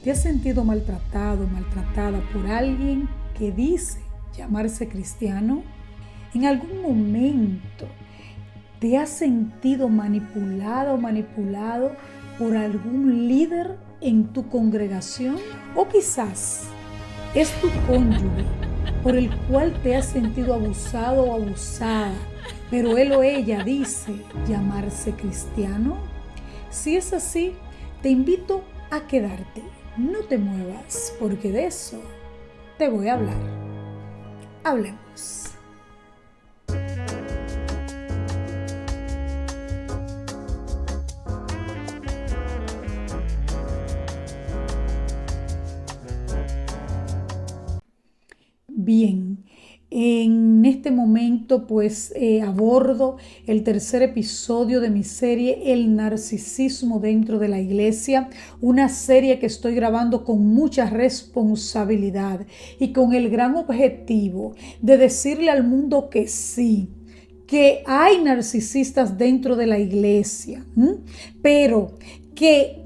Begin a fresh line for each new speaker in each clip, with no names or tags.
¿Te has sentido maltratado, maltratada por alguien que dice llamarse cristiano? ¿En algún momento te has sentido manipulada o manipulado por algún líder en tu congregación? O quizás es tu cónyuge por el cual te has sentido abusado o abusada, pero él o ella dice llamarse cristiano. Si es así, te invito a quedarte. No te muevas, porque de eso te voy a hablar. Hablemos. Bien, en este momento abordo el tercer episodio de mi serie El narcisismo dentro de la iglesia, una serie que estoy grabando con mucha responsabilidad y con el gran objetivo de decirle al mundo que sí, que hay narcisistas dentro de la iglesia, pero que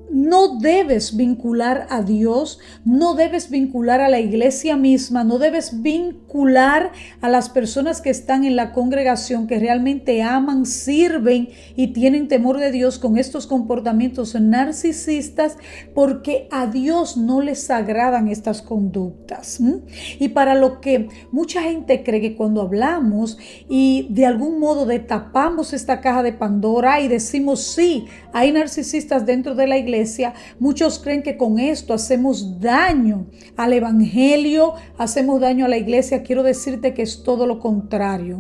no debes vincular a Dios, no debes vincular a la iglesia misma, no debes vincular a las personas que están en la congregación, que realmente aman, sirven y tienen temor de Dios con estos comportamientos narcisistas, porque a Dios no les agradan estas conductas. Y para lo que mucha gente cree que cuando hablamos y de algún modo destapamos esta caja de Pandora y decimos sí, hay narcisistas dentro de la iglesia, muchos creen que con esto hacemos daño al evangelio, hacemos daño a la iglesia. Quiero decirte que es todo lo contrario.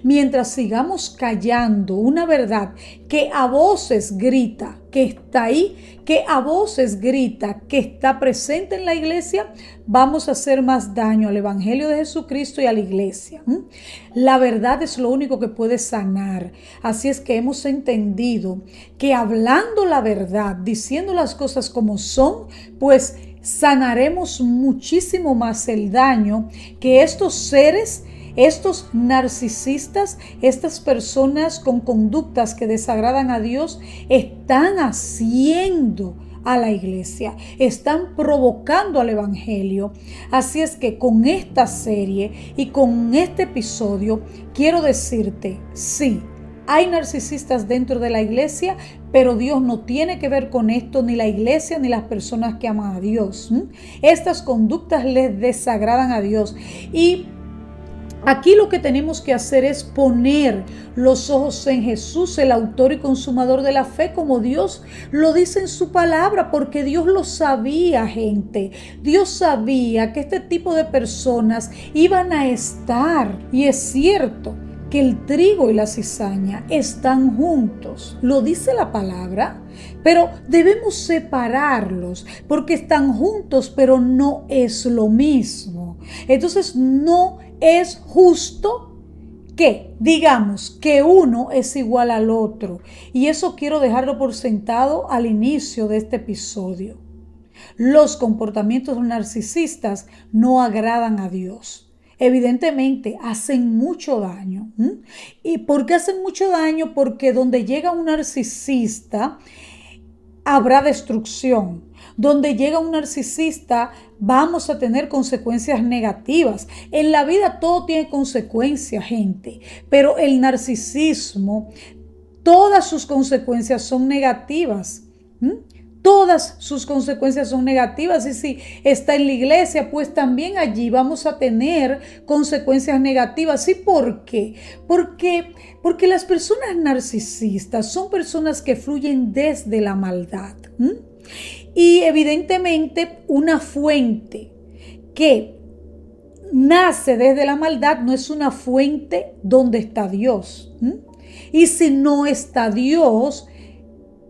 Mientras sigamos callando una verdad que a voces grita que está ahí, que a voces grita que está presente en la iglesia, vamos a hacer más daño al evangelio de Jesucristo y a la iglesia. La verdad es lo único que puede sanar. Así es que hemos entendido que hablando la verdad, diciendo las cosas como son, pues sanaremos muchísimo más el daño que estos seres, estos narcisistas, estas personas con conductas que desagradan a Dios, están haciendo a la iglesia, están provocando al evangelio. Así es que con esta serie y con este episodio quiero decirte, sí, hay narcisistas dentro de la iglesia, pero Dios no tiene que ver con esto, ni la iglesia ni las personas que aman a Dios. Estas conductas les desagradan a Dios. Y aquí lo que tenemos que hacer es poner los ojos en Jesús, el autor y consumador de la fe, como Dios lo dice en su palabra, porque Dios lo sabía, gente. Dios sabía que este tipo de personas iban a estar, y es cierto que el trigo y la cizaña están juntos, lo dice la palabra, pero debemos separarlos porque están juntos, pero no es lo mismo. Entonces no es justo que digamos que uno es igual al otro, y eso quiero dejarlo por sentado al inicio de este episodio. Los comportamientos narcisistas no agradan a Dios. Evidentemente hacen mucho daño. ¿Y por qué hacen mucho daño? Porque donde llega un narcisista habrá destrucción. Donde llega un narcisista vamos a tener consecuencias negativas. En la vida todo tiene consecuencias, gente, pero el narcisismo, todas sus consecuencias son negativas. Todas sus consecuencias son negativas, y si está en la iglesia, pues también allí vamos a tener consecuencias negativas. ¿Y por qué? Porque las personas narcisistas son personas que fluyen desde la maldad. Y evidentemente una fuente que nace desde la maldad no es una fuente donde está Dios. Y si no está Dios,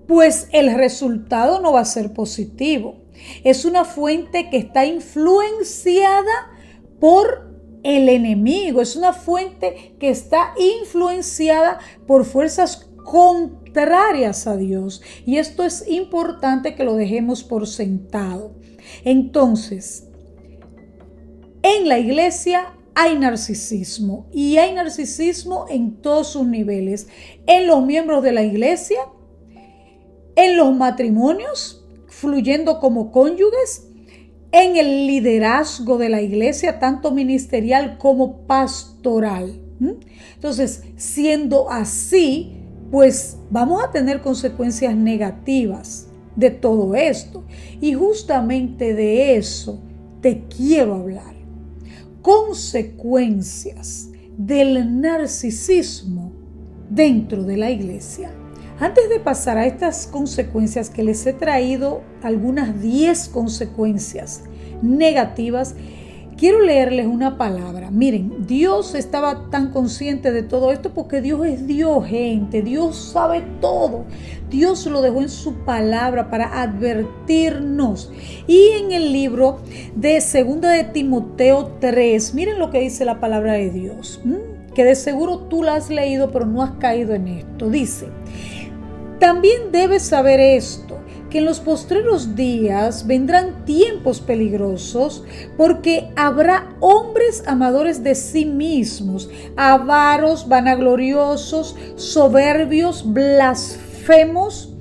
pues el resultado no va a ser positivo. Es una fuente que está influenciada por el enemigo. Es una fuente que está influenciada por fuerzas contrarias a Dios. Y esto es importante que lo dejemos por sentado. Entonces, en la iglesia hay narcisismo, y hay narcisismo en todos sus niveles. En los miembros de la iglesia, en los matrimonios, fluyendo como cónyuges en el liderazgo de la iglesia, tanto ministerial como pastoral. Entonces, siendo así, pues vamos a tener consecuencias negativas de todo esto. Y justamente de eso te quiero hablar. Consecuencias del narcisismo dentro de la iglesia. Antes de pasar a estas consecuencias, que les he traído algunas 10 consecuencias negativas, quiero leerles una palabra. Miren, Dios estaba tan consciente de todo esto porque Dios es Dios, gente. Dios sabe todo. Dios lo dejó en su palabra para advertirnos. Y en el libro de 2 de Timoteo 3, miren lo que dice la palabra de Dios, que de seguro tú la has leído, pero no has caído en esto. Dice: también debes saber esto, que en los postreros días vendrán tiempos peligrosos, porque habrá hombres amadores de sí mismos, avaros, vanagloriosos, soberbios, blasfemos,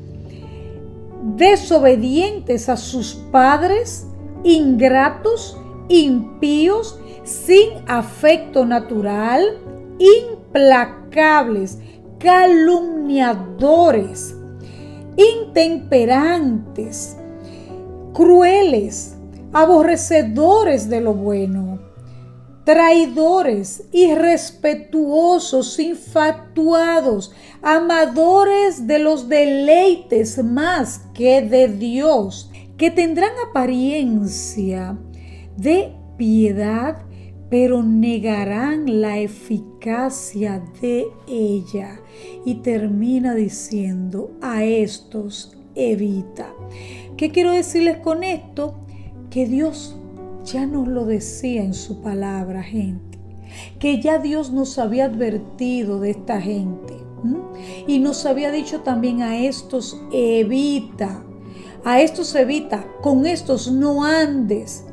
desobedientes a sus padres, ingratos, impíos, sin afecto natural, implacables, calumniadores, intemperantes, crueles, aborrecedores de lo bueno, traidores, irrespetuosos, infatuados, amadores de los deleites más que de Dios, que tendrán apariencia de piedad, pero negarán la eficacia de ella. Y termina diciendo: a estos evita. ¿Qué quiero decirles con esto? Que Dios ya nos lo decía en su palabra, gente. Que ya Dios nos había advertido de esta gente. Y nos había dicho también: a estos evita. A estos evita. Con estos no andes.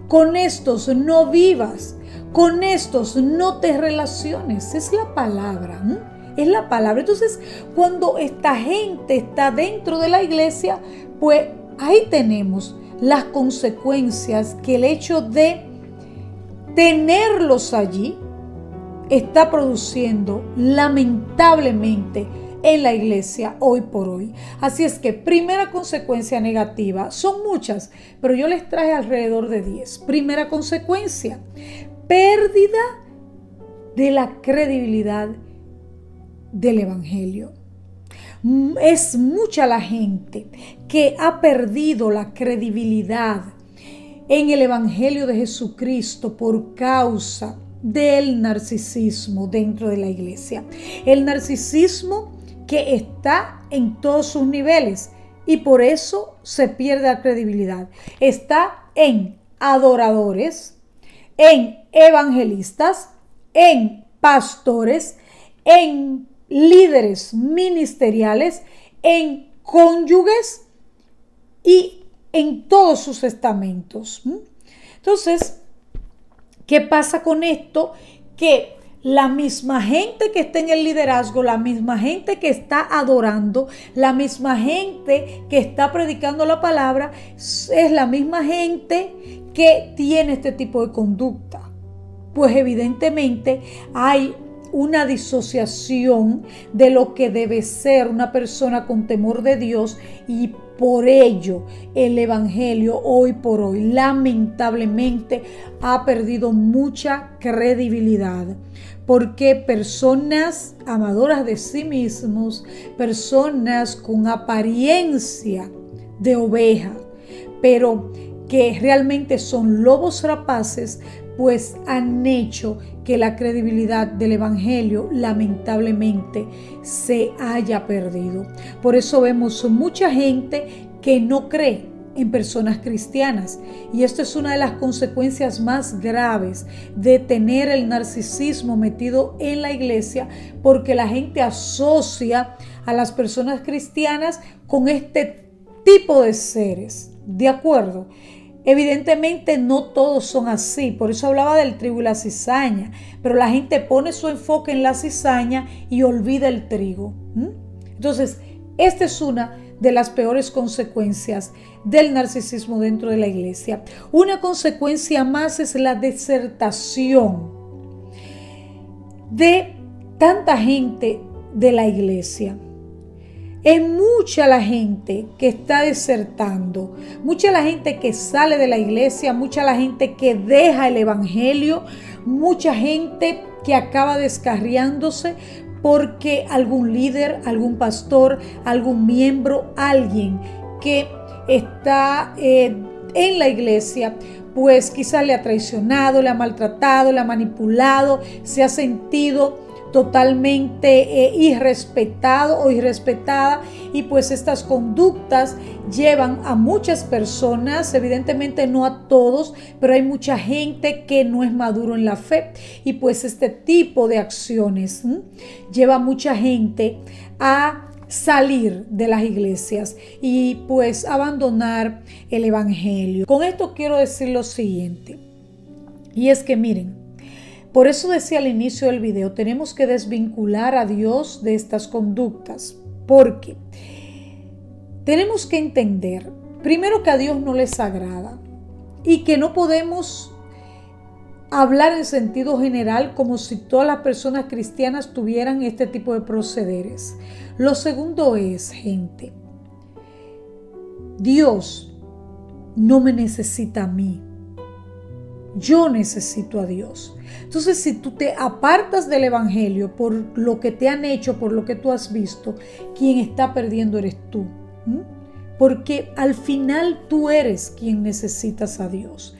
Con estos no vivas. Con estos no te relaciones. Es la palabra. Es la palabra. Entonces, cuando esta gente está dentro de la iglesia, pues ahí tenemos las consecuencias que el hecho de tenerlos allí está produciendo lamentablemente en la iglesia hoy por hoy. Así es que primera consecuencia negativa, son muchas, pero yo les traje alrededor de 10. Primera consecuencia: pérdida de la credibilidad del evangelio. Es mucha la gente que ha perdido la credibilidad en el evangelio de Jesucristo por causa del narcisismo dentro de la iglesia. El narcisismo que está en todos sus niveles y por eso se pierde la credibilidad. Está en adoradores, en evangelistas, en pastores, en líderes ministeriales, en cónyuges y en todos sus estamentos. Entonces, ¿qué pasa con esto? Que la misma gente que está en el liderazgo, la misma gente que está adorando, la misma gente que está predicando la palabra, es la misma gente que tiene este tipo de conducta. Pues evidentemente hay una disociación de lo que debe ser una persona con temor de Dios, y por ello el evangelio hoy por hoy lamentablemente ha perdido mucha credibilidad, porque personas amadoras de sí mismos, personas con apariencia de oveja, pero que realmente son lobos rapaces, pues han hecho que la credibilidad del evangelio lamentablemente se haya perdido. Por eso vemos mucha gente que no cree en personas cristianas, y esto es una de las consecuencias más graves de tener el narcisismo metido en la iglesia, porque la gente asocia a las personas cristianas con este tipo de seres, ¿de acuerdo? Evidentemente no todos son así, por eso hablaba del trigo y la cizaña, pero la gente pone su enfoque en la cizaña y olvida el trigo. Entonces, esta es una de las peores consecuencias del narcisismo dentro de la iglesia. Una consecuencia más es la desertación de tanta gente de la iglesia. Es mucha la gente que está desertando, mucha la gente que sale de la iglesia, mucha la gente que deja el evangelio, mucha gente que acaba descarriándose porque algún líder, algún pastor, algún miembro, alguien que está en la iglesia, pues quizás le ha traicionado, le ha maltratado, le ha manipulado, se ha sentido totalmente irrespetado o irrespetada, y pues estas conductas llevan a muchas personas, evidentemente no a todos, pero hay mucha gente que no es maduro en la fe, y pues este tipo de acciones lleva a mucha gente a salir de las iglesias y pues abandonar el evangelio. Con esto quiero decir lo siguiente, y es que miren, por eso decía al inicio del video, tenemos que desvincular a Dios de estas conductas, porque tenemos que entender, primero, que a Dios no les agrada y que no podemos hablar en sentido general como si todas las personas cristianas tuvieran este tipo de procederes. Lo segundo es, gente, Dios no me necesita a mí. Yo necesito a Dios. Entonces, si tú te apartas del evangelio por lo que te han hecho, por lo que tú has visto, quien está perdiendo eres tú. Porque al final tú eres quien necesitas a Dios.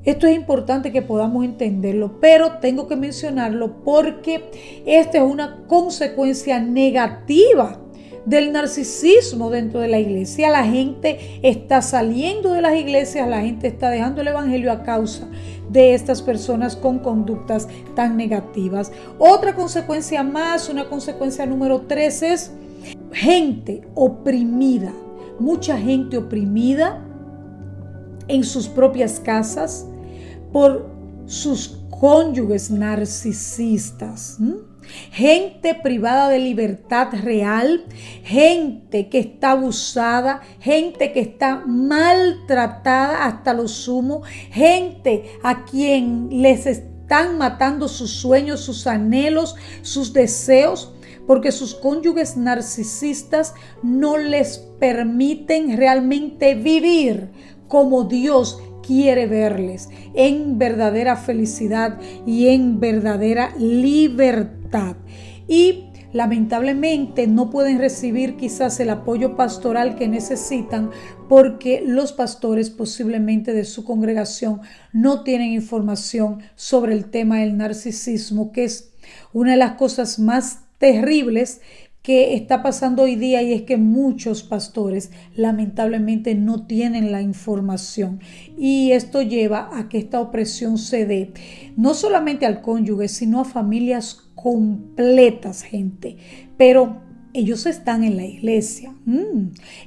Esto es importante que podamos entenderlo, pero tengo que mencionarlo porque esta es una consecuencia negativa del narcisismo dentro de la iglesia. La gente está saliendo de las iglesias, la gente está dejando el evangelio a causa de estas personas con conductas tan negativas. Otra consecuencia más, una consecuencia número 3, es gente oprimida. Mucha gente oprimida en sus propias casas por sus cónyuges narcisistas. Gente privada de libertad real, gente que está abusada, gente que está maltratada hasta lo sumo, gente a quien les están matando sus sueños, sus anhelos, sus deseos, porque sus cónyuges narcisistas no les permiten realmente vivir como Dios quiere verles, en verdadera felicidad y en verdadera libertad. Y lamentablemente no pueden recibir quizás el apoyo pastoral que necesitan porque los pastores posiblemente de su congregación no tienen información sobre el tema del narcisismo, que es una de las cosas más terribles que está pasando hoy día, y es que muchos pastores lamentablemente no tienen la información, y esto lleva a que esta opresión se dé no solamente al cónyuge, sino a familias completas, gente. Pero ellos están en la iglesia,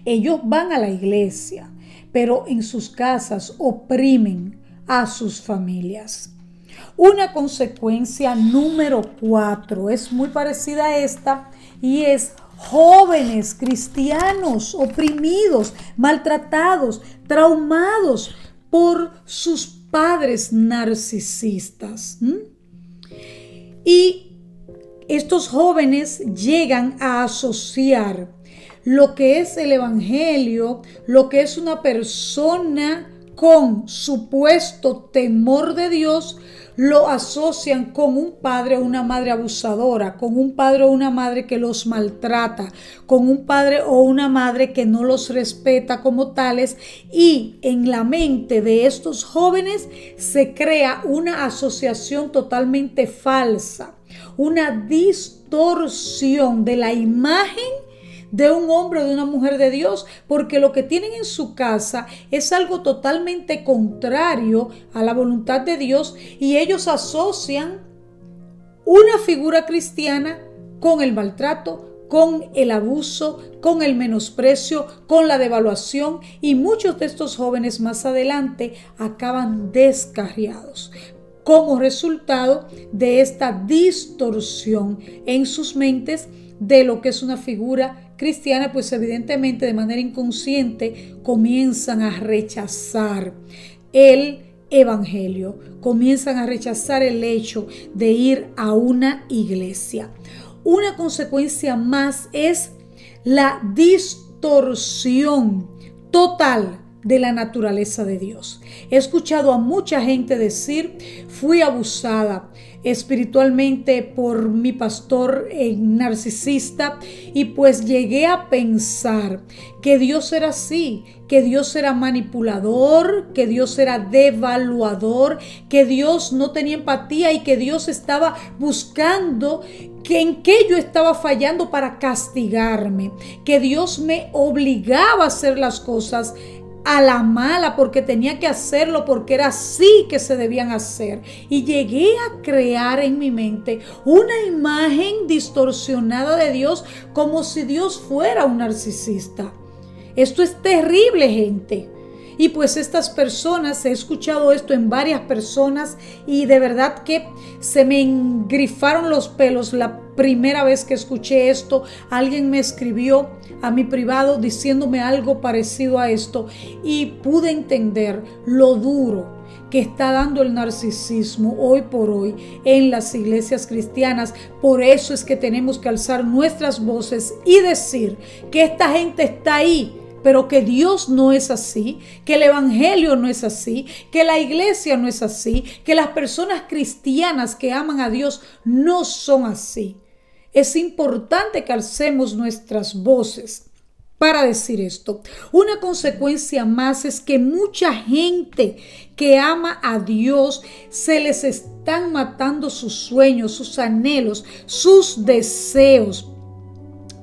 ellos van a la iglesia, pero en sus casas oprimen a sus familias. Una consecuencia número 4 es muy parecida a esta, y es jóvenes cristianos oprimidos, maltratados, traumados por sus padres narcisistas. Y estos jóvenes llegan a asociar lo que es el evangelio, lo que es una persona con supuesto temor de Dios, lo asocian con un padre o una madre abusadora, con un padre o una madre que los maltrata, con un padre o una madre que no los respeta como tales, y en la mente de estos jóvenes se crea una asociación totalmente falsa, una distorsión de la imagen de un hombre o de una mujer de Dios, porque lo que tienen en su casa es algo totalmente contrario a la voluntad de Dios, y ellos asocian una figura cristiana con el maltrato, con el abuso, con el menosprecio, con la devaluación, y muchos de estos jóvenes más adelante acaban descarriados como resultado de esta distorsión en sus mentes de lo que es una figura cristianas, pues evidentemente de manera inconsciente comienzan a rechazar el evangelio, comienzan a rechazar el hecho de ir a una iglesia. Una consecuencia más es la distorsión total de la naturaleza de Dios. He escuchado a mucha gente decir: fui abusada espiritualmente por mi pastor narcisista, y pues llegué a pensar que Dios era así, que Dios era manipulador, que Dios era devaluador, que Dios no tenía empatía y que Dios estaba buscando en qué yo estaba fallando para castigarme, que Dios me obligaba a hacer las cosas a la mala porque tenía que hacerlo, porque era así que se debían hacer. Y llegué a crear en mi mente una imagen distorsionada de Dios, como si Dios fuera un narcisista. Esto es terrible, gente. Y pues estas personas, he escuchado esto en varias personas y de verdad que se me engrifaron los pelos la primera vez que escuché esto. Alguien me escribió a mi privado diciéndome algo parecido a esto y pude entender lo duro que está dando el narcisismo hoy por hoy en las iglesias cristianas. Por eso es que tenemos que alzar nuestras voces y decir que esta gente está ahí, pero que Dios no es así, que el evangelio no es así, que la iglesia no es así, que las personas cristianas que aman a Dios no son así. Es importante que alcemos nuestras voces para decir esto. Una consecuencia más es que mucha gente que ama a Dios se les están matando sus sueños, sus anhelos, sus deseos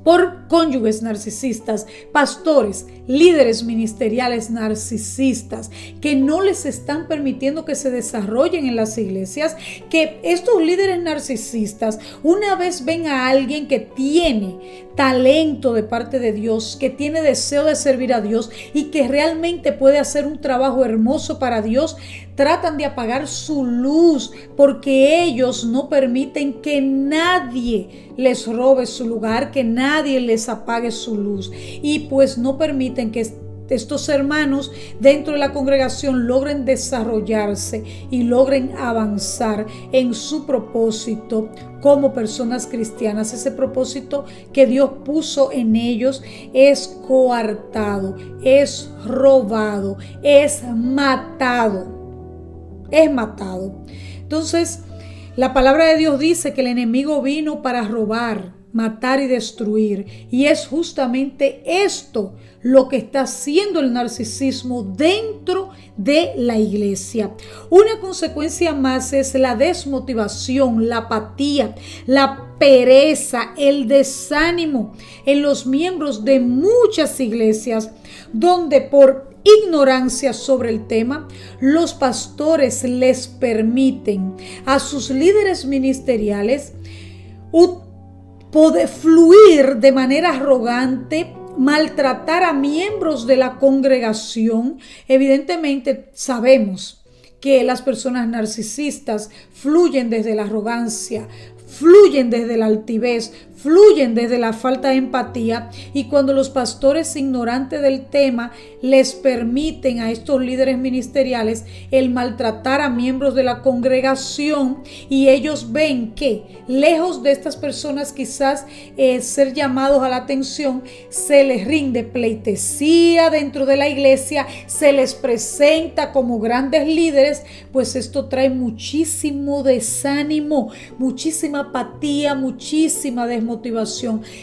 por cónyuges narcisistas, pastores, líderes ministeriales narcisistas que no les están permitiendo que se desarrollen en las iglesias, que estos líderes narcisistas una vez ven a alguien que tiene talento de parte de Dios, que tiene deseo de servir a Dios y que realmente puede hacer un trabajo hermoso para Dios, tratan de apagar su luz porque ellos no permiten que nadie les robe su lugar, que nadie les apague su luz, y pues no permiten que estos hermanos dentro de la congregación logren desarrollarse y logren avanzar en su propósito como personas cristianas. Ese propósito que Dios puso en ellos es coartado, es robado, es matado. Es matado. Entonces, la palabra de Dios dice que el enemigo vino para robar, matar y destruir. Y es justamente esto lo que está haciendo el narcisismo dentro de la iglesia. Una consecuencia más es la desmotivación, la apatía, la pereza, el desánimo en los miembros de muchas iglesias, donde por ignorancia sobre el tema, los pastores les permiten a sus líderes ministeriales poder fluir de manera arrogante, maltratar a miembros de la congregación. Evidentemente sabemos que las personas narcisistas fluyen desde la arrogancia, fluyen desde la altivez, fluyen desde la falta de empatía, y cuando los pastores ignorantes del tema les permiten a estos líderes ministeriales el maltratar a miembros de la congregación, y ellos ven que lejos de estas personas quizás ser llamados a la atención, se les rinde pleitesía dentro de la iglesia, se les presenta como grandes líderes, pues esto trae muchísimo desánimo, muchísima apatía, muchísima desmotivación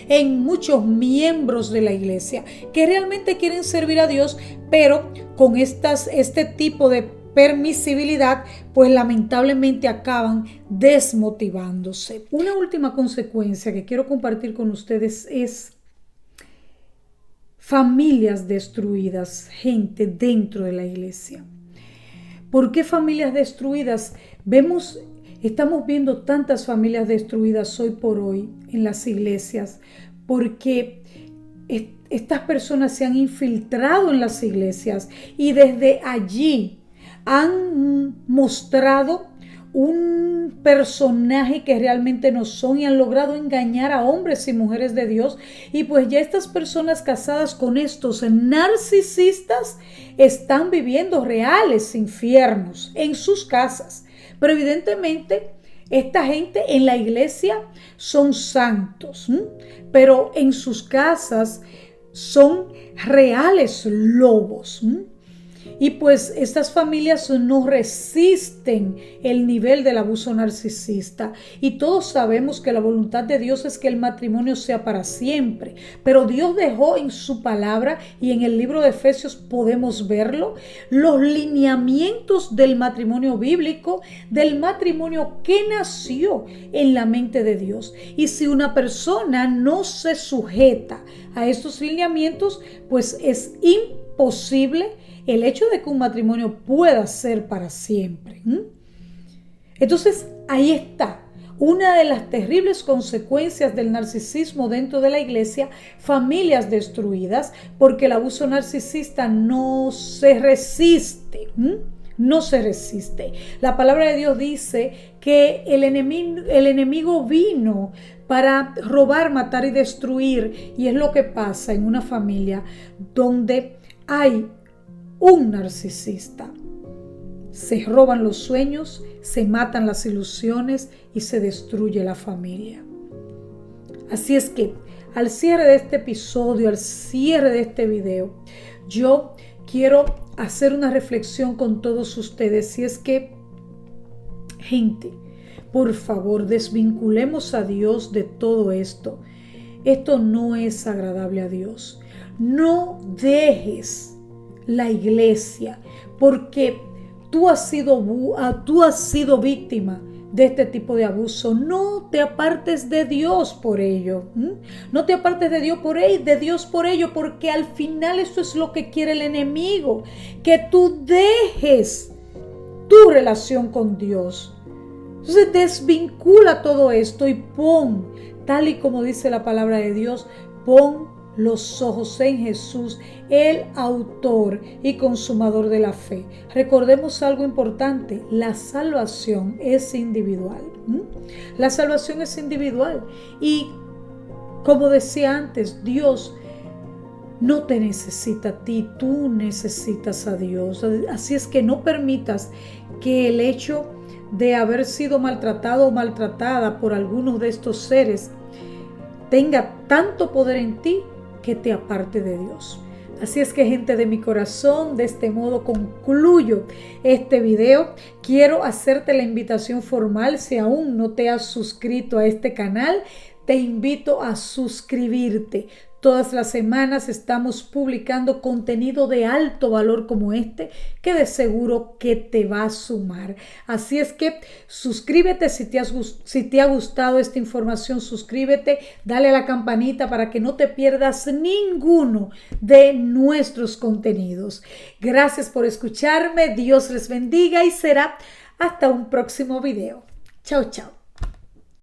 en muchos miembros de la iglesia que realmente quieren servir a Dios, pero con este tipo de permisibilidad, pues lamentablemente acaban desmotivándose. Una última consecuencia que quiero compartir con ustedes es familias destruidas, gente dentro de la iglesia. ¿Por qué familias destruidas? Estamos viendo tantas familias destruidas hoy por hoy en las iglesias porque estas personas se han infiltrado en las iglesias y desde allí han mostrado un personaje que realmente no son y han logrado engañar a hombres y mujeres de Dios. Y pues ya estas personas casadas con estos narcisistas están viviendo reales infiernos en sus casas. Pero evidentemente esta gente en la iglesia son santos, pero en sus casas son reales lobos. Y pues estas familias no resisten el nivel del abuso narcisista. Y todos sabemos que la voluntad de Dios es que el matrimonio sea para siempre. Pero Dios dejó en su palabra, y en el libro de Efesios podemos verlo, los lineamientos del matrimonio bíblico, del matrimonio que nació en la mente de Dios. Y si una persona no se sujeta a estos lineamientos, pues es imposible el hecho de que un matrimonio pueda ser para siempre. Entonces, ahí está una de las terribles consecuencias del narcisismo dentro de la iglesia: familias destruidas, porque el abuso narcisista no se resiste. No se resiste. La palabra de Dios dice que el enemigo vino para robar, matar y destruir. Y es lo que pasa en una familia donde hay un narcisista. Se roban los sueños, se matan las ilusiones y se destruye la familia. Así es que al cierre de este episodio, al cierre de este video, yo quiero hacer una reflexión con todos ustedes. Y es que, gente, por favor, desvinculemos a Dios de todo esto. Esto no es agradable a Dios. No dejes la iglesia porque tú has sido víctima de este tipo de abuso. No te apartes de Dios por ello. No te apartes de Dios por ello, porque al final eso es lo que quiere el enemigo, que tú dejes tu relación con Dios. Entonces desvincula todo esto y pon, tal y como dice la palabra de Dios, pon los ojos en Jesús, el autor y consumador de la fe. Recordemos algo importante: la salvación es individual. La salvación es individual. Y como decía antes, Dios no te necesita a ti, tú necesitas a Dios. Así es que no permitas que el hecho de haber sido maltratado o maltratada por algunos de estos seres tenga tanto poder en ti que te aparte de Dios. Así es que, gente de mi corazón, de este modo concluyo este video. Quiero hacerte la invitación formal: si aún no te has suscrito a este canal, te invito a suscribirte. Todas las semanas estamos publicando contenido de alto valor como este, que de seguro que te va a sumar. Así es que suscríbete si te ha gustado esta información. Suscríbete, dale a la campanita para que no te pierdas ninguno de nuestros contenidos. Gracias por escucharme. Dios les bendiga y será hasta un próximo video. Chao, chao.